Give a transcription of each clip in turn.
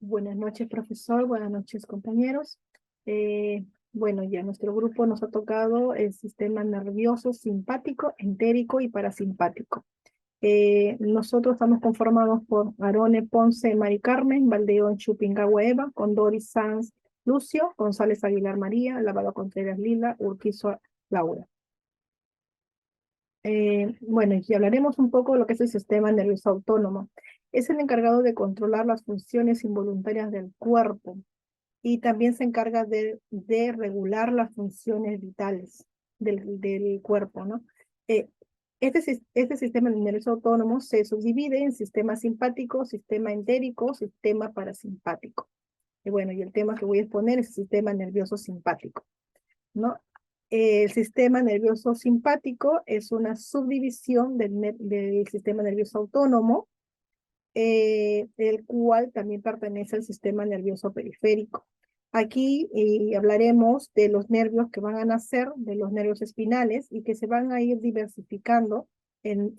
Buenas noches, profesor. Buenas noches, compañeros. Bueno, ya nuestro grupo nos ha tocado el sistema nervioso simpático, entérico y parasimpático. Nosotros estamos conformados por Arone Ponce, Mari Carmen, Valdeón Chupingawa Eva, Condori Sanz Lucio, González Aguilar María, Lavado Contreras Lila, Urquizo Laura. Bueno, y hablaremos un poco de lo que es el sistema nervioso autónomo. Es el encargado de controlar las funciones involuntarias del cuerpo y también se encarga de regular las funciones vitales del cuerpo, ¿no? Eh, este sistema nervioso autónomo se subdivide en sistema simpático, sistema entérico, sistema parasimpático. Y bueno, y el tema que voy a exponer es el sistema nervioso simpático, ¿no? El sistema nervioso simpático es una subdivisión del sistema nervioso autónomo, el cual también pertenece al sistema nervioso periférico. Aquí hablaremos de los nervios que van a nacer, de los nervios espinales, y que se van a ir diversificando en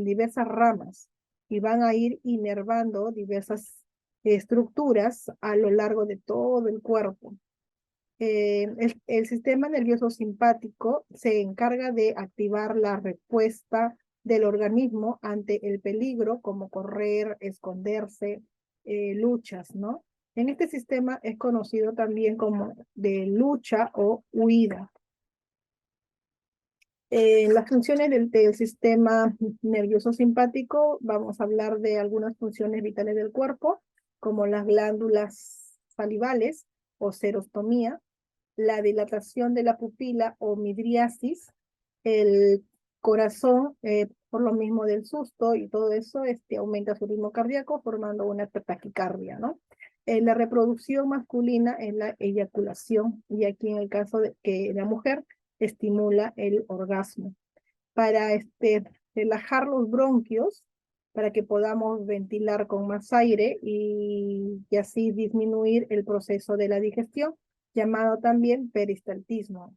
diversas ramas, y van a ir inervando diversas estructuras a lo largo de todo el cuerpo. El sistema nervioso simpático se encarga de activar la respuesta del organismo ante el peligro, como correr, esconderse, luchas, ¿no? En este sistema es conocido también como de lucha o huida. Las funciones del sistema nervioso simpático, vamos a hablar de algunas funciones vitales del cuerpo, como las glándulas salivales o serostomía, la dilatación de la pupila o midriasis, el corazón, por lo mismo del susto y todo eso, aumenta su ritmo cardíaco formando una taquicardia, ¿no? La reproducción masculina es la eyaculación, y aquí en el caso de que la mujer estimula el orgasmo. Para relajar los bronquios, para que podamos ventilar con más aire y así disminuir el proceso de la digestión, llamado también peristaltismo.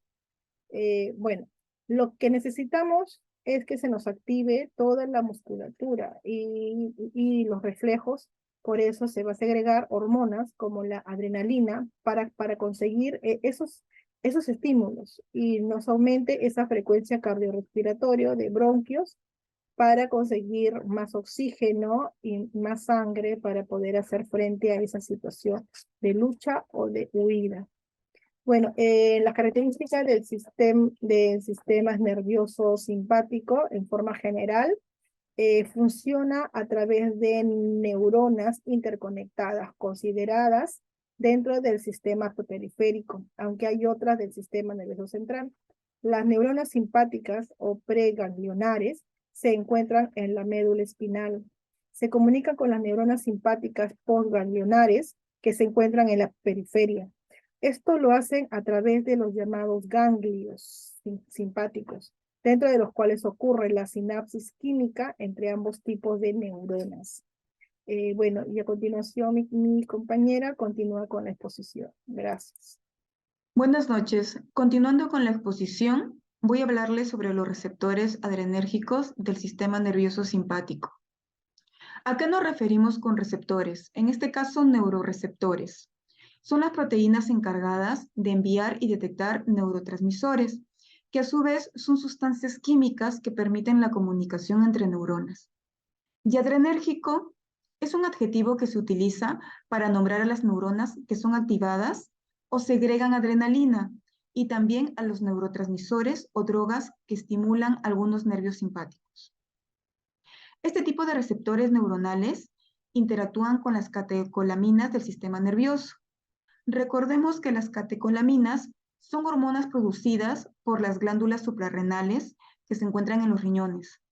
Bueno, lo que necesitamos es que se nos active toda la musculatura y los reflejos. Por eso se va a segregar hormonas como la adrenalina para conseguir esos estímulos y nos aumente esa frecuencia cardiorrespiratoria de bronquios para conseguir más oxígeno y más sangre para poder hacer frente a esa situación de lucha o de huida. Bueno, las características del sistema nervioso simpático en forma general funciona a través de neuronas interconectadas, consideradas dentro del sistema periférico, aunque hay otras del sistema nervioso central. Las neuronas simpáticas o preganglionares se encuentran en la médula espinal. Se comunican con las neuronas simpáticas postganglionares que se encuentran en la periferia. Esto lo hacen a través de los llamados ganglios simpáticos, dentro de los cuales ocurre la sinapsis química entre ambos tipos de neuronas. Bueno, y a continuación mi compañera continúa con la exposición. Gracias. Buenas noches. Continuando con la exposición, voy a hablarles sobre los receptores adrenérgicos del sistema nervioso simpático. ¿A qué nos referimos con receptores? En este caso, neuroreceptores. Son las proteínas encargadas de enviar y detectar neurotransmisores, que a su vez son sustancias químicas que permiten la comunicación entre neuronas. Y adrenérgico es un adjetivo que se utiliza para nombrar a las neuronas que son activadas o segregan adrenalina y también a los neurotransmisores o drogas que estimulan algunos nervios simpáticos. Este tipo de receptores neuronales interactúan con las catecolaminas del sistema nervioso. Recordemos que las catecolaminas son hormonas producidas por las glándulas suprarrenales que se encuentran en los riñones.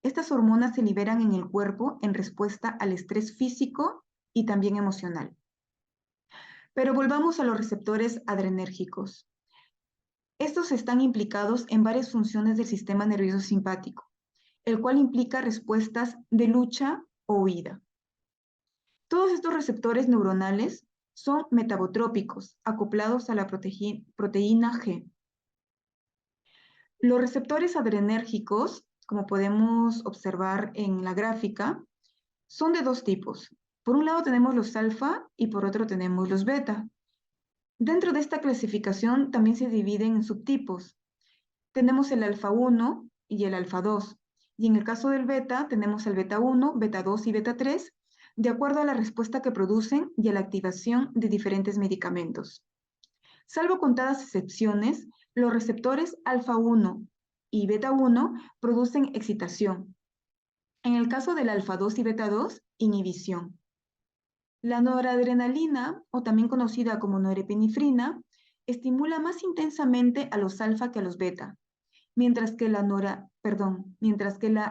Estas hormonas se liberan en el cuerpo en respuesta al estrés físico y también emocional. Pero volvamos a los receptores adrenérgicos. Estos están implicados en varias funciones del sistema nervioso simpático, el cual implica respuestas de lucha o huida. Todos estos receptores neuronales son metabotrópicos, acoplados a la proteína G. Los receptores adrenérgicos, como podemos observar en la gráfica, son de dos tipos. Por un lado tenemos los alfa y por otro tenemos los beta. Dentro de esta clasificación también se dividen en subtipos. Tenemos el alfa 1 y el alfa 2. Y en el caso del beta, tenemos el beta 1, beta 2 y beta 3, de acuerdo a la respuesta que producen y a la activación de diferentes medicamentos. Salvo contadas excepciones, los receptores alfa 1 y beta 1 producen excitación. En el caso del alfa 2 y beta 2, inhibición. La noradrenalina, o también conocida como norepinefrina, estimula más intensamente a los alfa que a los beta, mientras que la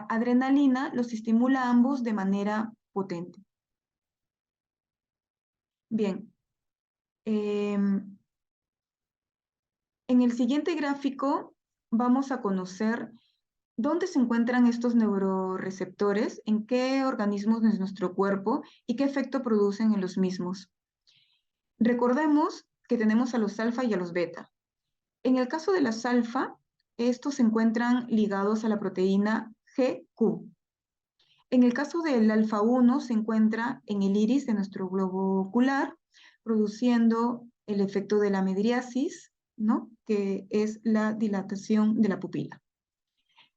adrenalina los estimula a ambos de manera potente. Bien, en el siguiente gráfico vamos a conocer dónde se encuentran estos neuroreceptores, en qué organismos de nuestro cuerpo y qué efecto producen en los mismos. Recordemos que tenemos a los alfa y a los beta. En el caso de las alfa, estos se encuentran ligados a la proteína GQ. En el caso del alfa 1 se encuentra en el iris de nuestro globo ocular, produciendo el efecto de la midriasis, ¿no? Que es la dilatación de la pupila.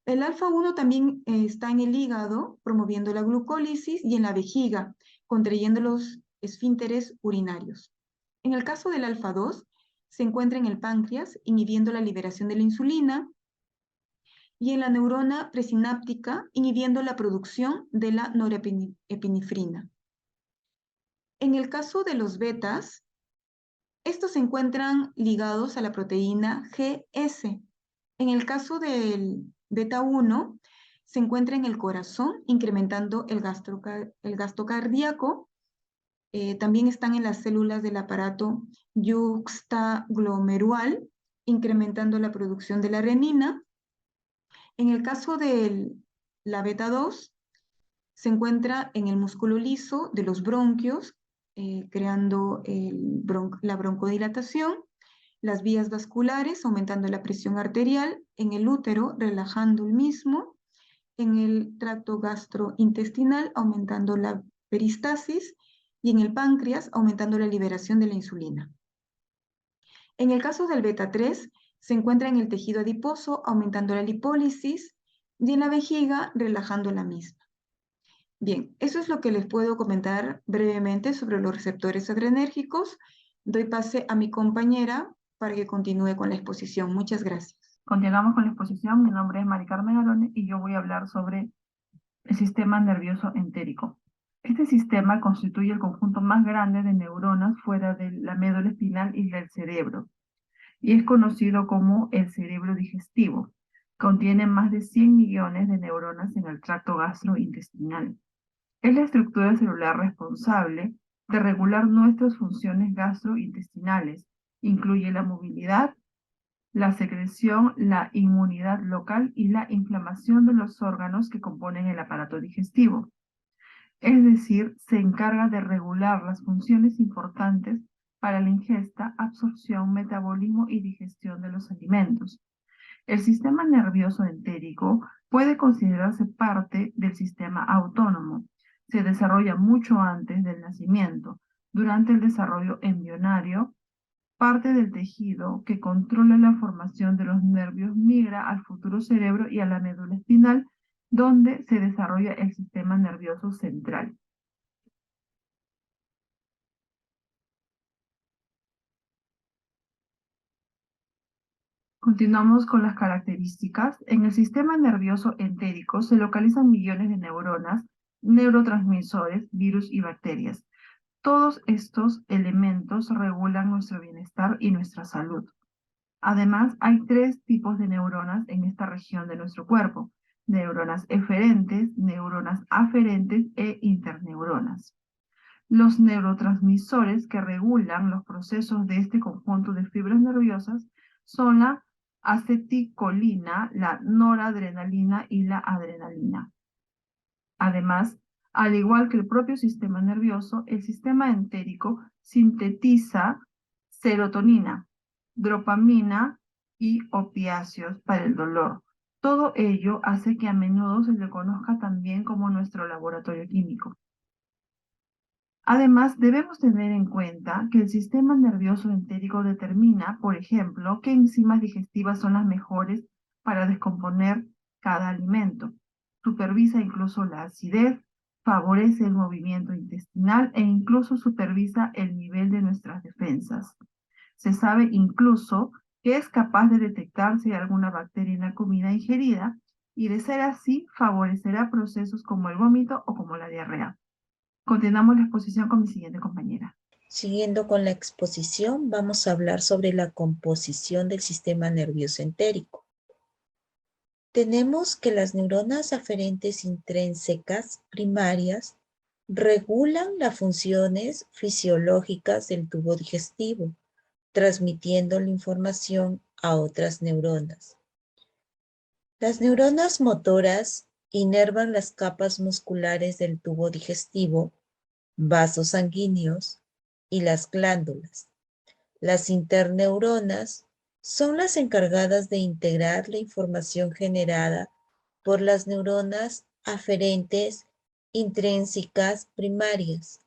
El alfa 1 también está en el hígado, promoviendo la glucólisis, y en la vejiga, contrayendo los esfínteres urinarios. En el caso del alfa 2, se encuentra en el páncreas, inhibiendo la liberación de la insulina, y en la neurona presináptica, inhibiendo la producción de la norepinefrina. En el caso de los betas, estos se encuentran ligados a la proteína GS. En el caso del beta 1, se encuentra en el corazón, incrementando el gasto cardíaco. También están en las células del aparato yuxtaglomerular, incrementando la producción de la renina. En el caso de la beta 2, se encuentra en el músculo liso de los bronquios, creando la broncodilatación, las vías vasculares, aumentando la presión arterial, en el útero, relajando el mismo, en el tracto gastrointestinal, aumentando la peristalsis, y en el páncreas, aumentando la liberación de la insulina. En el caso del beta 3, se encuentra en el tejido adiposo, aumentando la lipólisis, y en la vejiga, relajando la misma. Bien, eso es lo que les puedo comentar brevemente sobre los receptores adrenérgicos. Doy pase a mi compañera para que continúe con la exposición. Muchas gracias. Continuamos con la exposición. Mi nombre es Mari Carmen Alone y yo voy a hablar sobre el sistema nervioso entérico. Este sistema constituye el conjunto más grande de neuronas fuera de la médula espinal y del cerebro, y es conocido como el cerebro digestivo. Contiene más de 100 millones de neuronas en el tracto gastrointestinal. Es la estructura celular responsable de regular nuestras funciones gastrointestinales. Incluye la movilidad, la secreción, la inmunidad local y la inflamación de los órganos que componen el aparato digestivo. Es decir, se encarga de regular las funciones importantes para la ingesta, absorción, metabolismo y digestión de los alimentos. El sistema nervioso entérico puede considerarse parte del sistema autónomo. Se desarrolla mucho antes del nacimiento, durante el desarrollo embrionario. Parte del tejido que controla la formación de los nervios migra al futuro cerebro y a la médula espinal, donde se desarrolla el sistema nervioso central. Continuamos con las características. En el sistema nervioso entérico se localizan millones de neuronas, neurotransmisores, virus y bacterias. Todos estos elementos regulan nuestro bienestar y nuestra salud. Además, hay 3 tipos de neuronas en esta región de nuestro cuerpo: neuronas eferentes, neuronas aferentes e interneuronas. Los neurotransmisores que regulan los procesos de este conjunto de fibras nerviosas son la aceticolina, la noradrenalina y la adrenalina. Además, al igual que el propio sistema nervioso, el sistema entérico sintetiza serotonina, dopamina y opiáceos para el dolor. Todo ello hace que a menudo se le conozca también como nuestro laboratorio químico. Además, debemos tener en cuenta que el sistema nervioso entérico determina, por ejemplo, qué enzimas digestivas son las mejores para descomponer cada alimento. Supervisa incluso la acidez, favorece el movimiento intestinal e incluso supervisa el nivel de nuestras defensas. Se sabe incluso que es capaz de detectar si hay alguna bacteria en la comida ingerida y, de ser así, favorecerá procesos como el vómito o como la diarrea. Continuamos la exposición con mi siguiente compañera. Siguiendo con la exposición, vamos a hablar sobre la composición del sistema nervioso entérico. Tenemos que las neuronas aferentes intrínsecas primarias regulan las funciones fisiológicas del tubo digestivo, transmitiendo la información a otras neuronas. Las neuronas motoras inervan las capas musculares del tubo digestivo, vasos sanguíneos y las glándulas. Las interneuronas son las encargadas de integrar la información generada por las neuronas aferentes intrínsecas primarias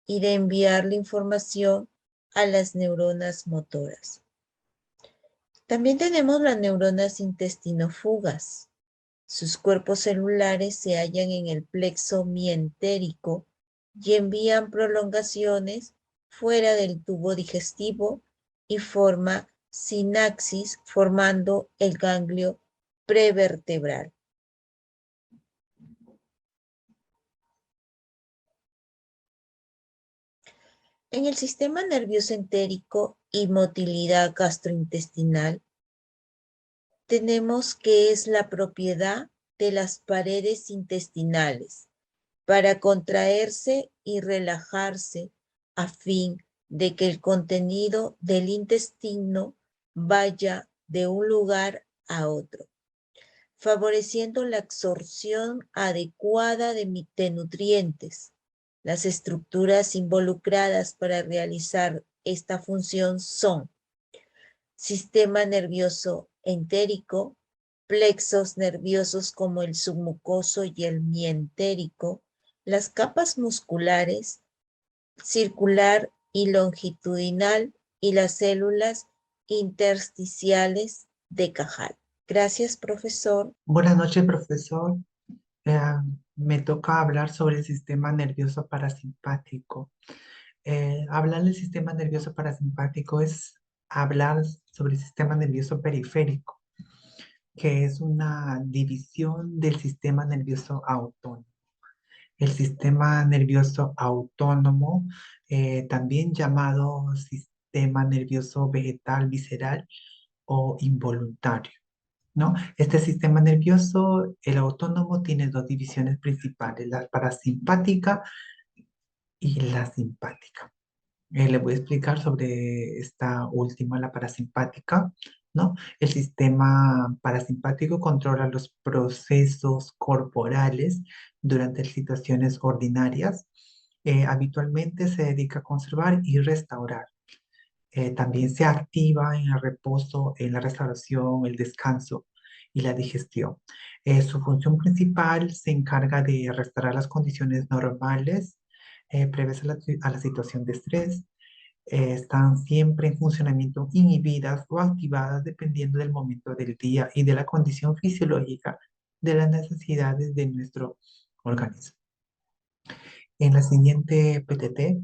y de enviar la información a las neuronas motoras. También tenemos las neuronas intestinófugas. Sus cuerpos celulares se hallan en el plexo mientérico y envían prolongaciones fuera del tubo digestivo y forma sinapsis formando el ganglio prevertebral. En el sistema nervioso entérico y motilidad gastrointestinal, tenemos que es la propiedad de las paredes intestinales para contraerse y relajarse a fin de que el contenido del intestino vaya de un lugar a otro, favoreciendo la absorción adecuada de nutrientes. Las estructuras involucradas para realizar esta función son sistema nervioso entérico, plexos nerviosos como el submucoso y el mientérico, las capas musculares, circular y longitudinal y las células intersticiales de Cajal. Gracias, profesor. Buenas noches, profesor. Eh, Me toca hablar sobre el sistema nervioso parasimpático. Hablar del sistema nervioso parasimpático es hablar sobre el sistema nervioso periférico, que es una división del sistema nervioso autónomo. El sistema nervioso autónomo, también llamado sistema nervioso vegetal visceral o involuntario, ¿no? Este sistema nervioso, el autónomo, tiene dos divisiones principales, la parasimpática y la simpática. Le voy a explicar sobre esta última, la parasimpática, ¿no? El sistema parasimpático controla los procesos corporales durante situaciones ordinarias. Habitualmente se dedica a conservar y restaurar. También se activa en el reposo, en la restauración, el descanso y la digestión. Su función principal se encarga de restaurar las condiciones normales previas a la situación de estrés. Están siempre en funcionamiento inhibidas o activadas dependiendo del momento del día y de la condición fisiológica de las necesidades de nuestro organismo. En la siguiente PTT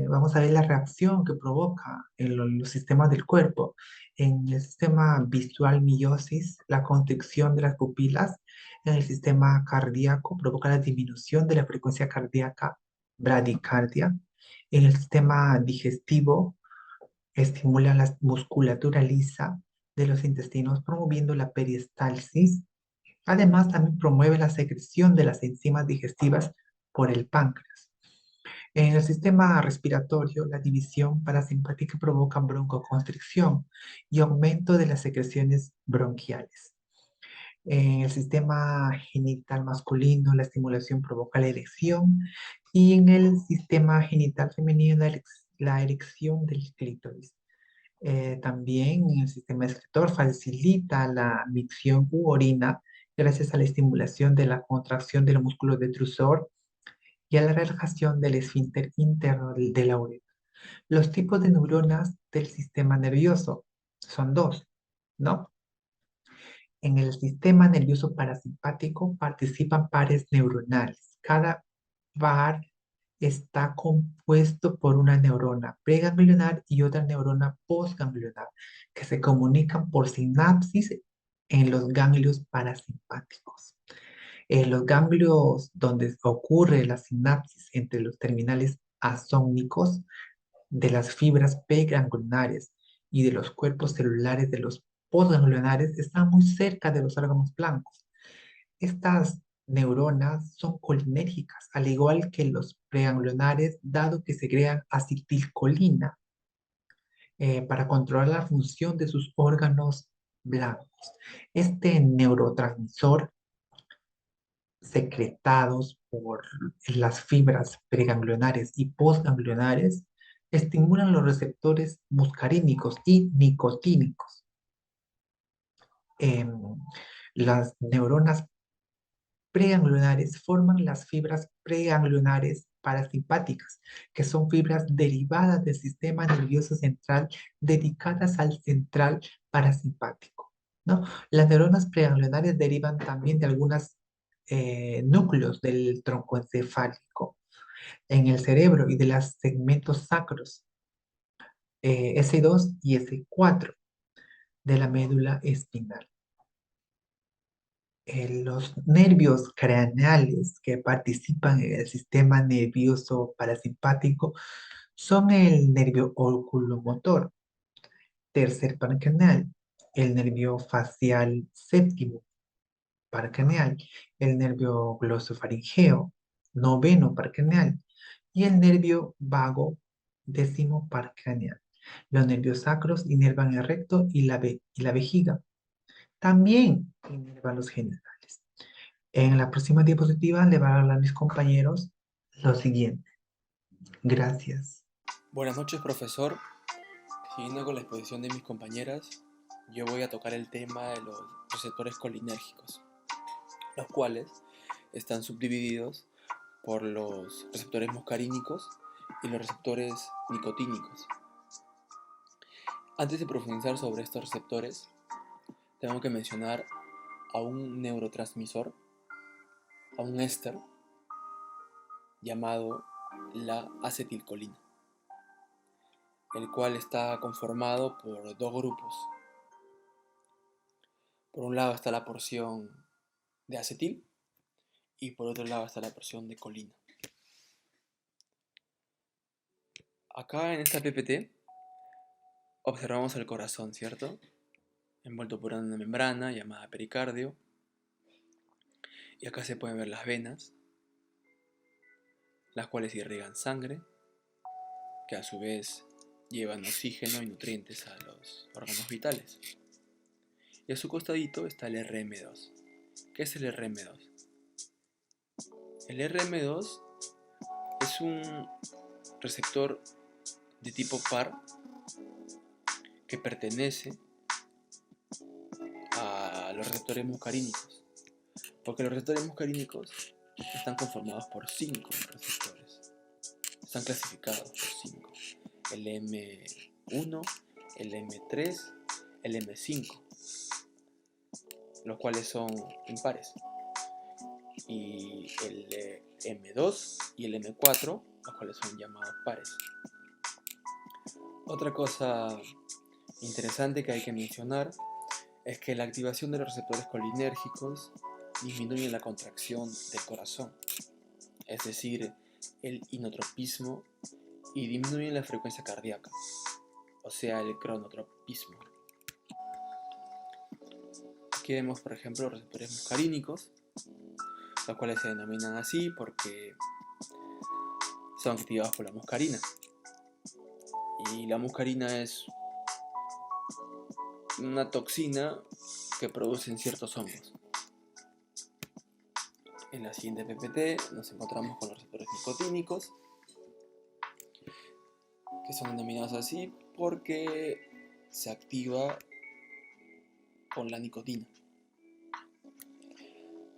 vamos a ver la reacción que provoca en los sistemas del cuerpo. En el sistema visual miosis, la constricción de las pupilas. En el sistema cardíaco provoca la disminución de la frecuencia cardíaca, bradicardia. En el sistema digestivo estimula la musculatura lisa de los intestinos promoviendo la peristalsis. Además, también promueve la secreción de las enzimas digestivas por el páncreas. En el sistema respiratorio, la división parasimpática provoca broncoconstricción y aumento de las secreciones bronquiales. En el sistema genital masculino, la estimulación provoca la erección y en el sistema genital femenino, la erección del clítoris. También en el sistema excretor facilita la micción u orina gracias a la estimulación de la contracción del músculo detrusor y a la relajación del esfínter interno de la uretra. Los tipos de neuronas del sistema nervioso son dos, ¿no? En el sistema nervioso parasimpático participan pares neuronales. Cada par está compuesto por una neurona preganglionar y otra neurona postganglionar que se comunican por sinapsis en los ganglios parasimpáticos. En los ganglios donde ocurre la sinapsis entre los terminales axónicos de las fibras preganglionares y de los cuerpos celulares de los postganglionares están muy cerca de los órganos blancos. Estas neuronas son colinérgicas, al igual que los preganglionares, dado que segregan acetilcolina para controlar la función de sus órganos blancos. Este neurotransmisor, secretados por las fibras preganglionares y postganglionares, estimulan los receptores muscarínicos y nicotínicos. Las neuronas preganglionares forman las fibras preganglionares parasimpáticas, que son fibras derivadas del sistema nervioso central dedicadas al central parasimpático, ¿no? Las neuronas preganglionares derivan también de algunos núcleos del tronco encefálico en el cerebro y de los segmentos sacros S2 y S4 de la médula espinal. Los nervios craneales que participan en el sistema nervioso parasimpático son el nervio oculomotor, tercer paracraneal, el nervio facial séptimo paracraneal, el nervio glosofaringeo, noveno paracraneal, y el nervio vago, décimo paracraneal. Los nervios sacros inervan el recto y la vejiga. También inervan los genitales. En la próxima diapositiva le van a hablar a mis compañeros lo siguiente. Gracias. Buenas noches, profesor. Siguiendo con la exposición de mis compañeras, yo voy a tocar el tema de los receptores colinérgicos, los cuales están subdivididos por los receptores muscarínicos y los receptores nicotínicos. Antes de profundizar sobre estos receptores, tengo que mencionar a un neurotransmisor, a un éster, llamado la acetilcolina, el cual está conformado por dos grupos. Por un lado está la porción de acetil y por otro lado está la porción de colina. Acá en esta PPT observamos el corazón, ¿cierto? Envuelto por una membrana llamada pericardio. Y acá se pueden ver las venas, las cuales irrigan sangre, que a su vez llevan oxígeno y nutrientes a los órganos vitales. Y a su costadito está el RM2. ¿Qué es el RM2? El RM2 es un receptor de tipo par que pertenece a los receptores muscarínicos, porque los receptores muscarínicos están conformados por 5 receptores, están clasificados por 5: el M1, el M3, el M5, los cuales son impares, y el M2 y el M4, los cuales son llamados pares. Otra cosa interesante que hay que mencionar es que la activación de los receptores colinérgicos disminuye la contracción del corazón, es decir, el inotropismo, y disminuye la frecuencia cardíaca, o sea, el cronotropismo. Aquí vemos, por ejemplo, los receptores muscarínicos, los cuales se denominan así porque son activados por la muscarina. Y la muscarina es una toxina que producen ciertos hongos. En la siguiente PPT nos encontramos con los receptores nicotínicos, que son denominados así porque se activa con la nicotina.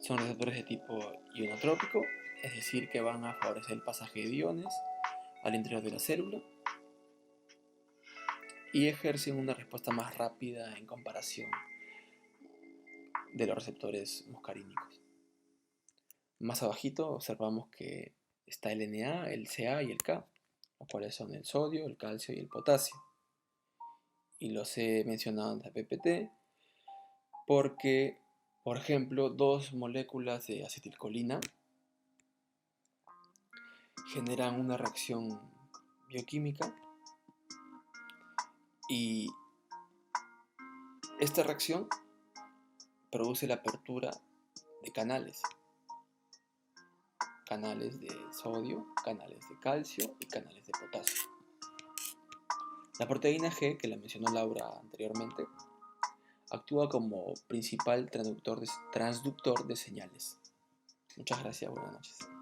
Son receptores de tipo ionotrópico es decir, que van a favorecer el pasaje de iones al interior de la célula y ejercen una respuesta más rápida en comparación de los receptores muscarínicos. Más abajito observamos que está el Na, el Ca y el K, los cuales son el sodio, el calcio y el potasio. Y los he mencionado en la PPT porque, por ejemplo, dos moléculas de acetilcolina generan una reacción bioquímica y esta reacción produce la apertura de canales de sodio, canales de calcio y canales de potasio. La proteína G, que la mencionó Laura anteriormente, actúa como principal transductor de señales. Muchas gracias, buenas noches.